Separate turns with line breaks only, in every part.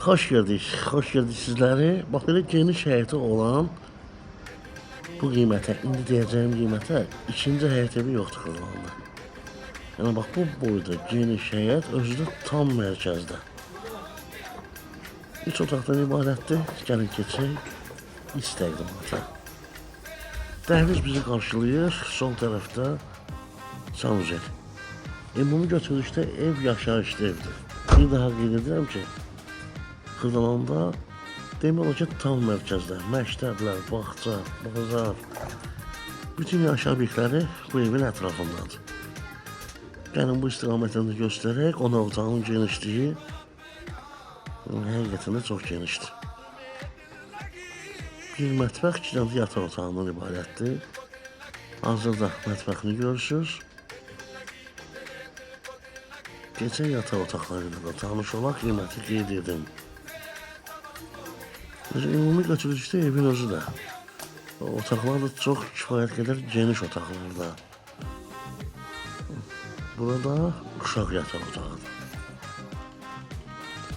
Hoş gördük, hoş gördük sizləri. Bax, belə geniş həyəti olan bu qiymətə, indi deyəcəyim qiymətə ikinci həyət evi yoxdur Qırğılanda. Yəni, bax, bu boyda geniş həyət özü də tam mərkəzdə. 3 otaqdan ibarətdir. Gəlin keçək İstəqdimata. Dəhliz bizi qarşılayır. Sol tərəfdə sanuzel. Ümumi götürüşdə ev yaşayışlı evdir. Bir daha qeyd edirəm ki, Xırdalanda demək olar ki, tam mərkəzdə məktəblər, bağça, bazar, bütün yaşayış obyektləri bu evin ətrafındadır. Gəlin bu istiqamətdən də göstərək, ona otağın genişliyi həqiqətən də çox genişdir. Bir mətbəx, 2 dənə yataq otağından ibarətdir. Hazırda mətbəxini görürsünüz. Keçən yataq otaqlarıyla da tanış olaq, qiyməti qeyd edim. Ümumi götürüşdə evin özü də. Otaqlar da çox kifayət qədər geniş otaqlarda. Burada uşaq yataq otağıdır.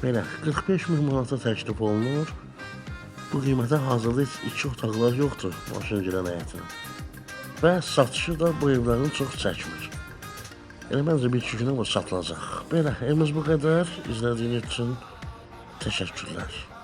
Belə, 45 min manata təklif olunur. Bu qiymətə hazırda heç 2 otaqlar yoxdur maşın girən həyətinin. Və satışı da bu evlərin çox çəkmir. Yəni, məncə bir 2 günə bu satılacaq. Belə, evimiz bu qədər. İzlədiyiniz üçün təşəkkürlər.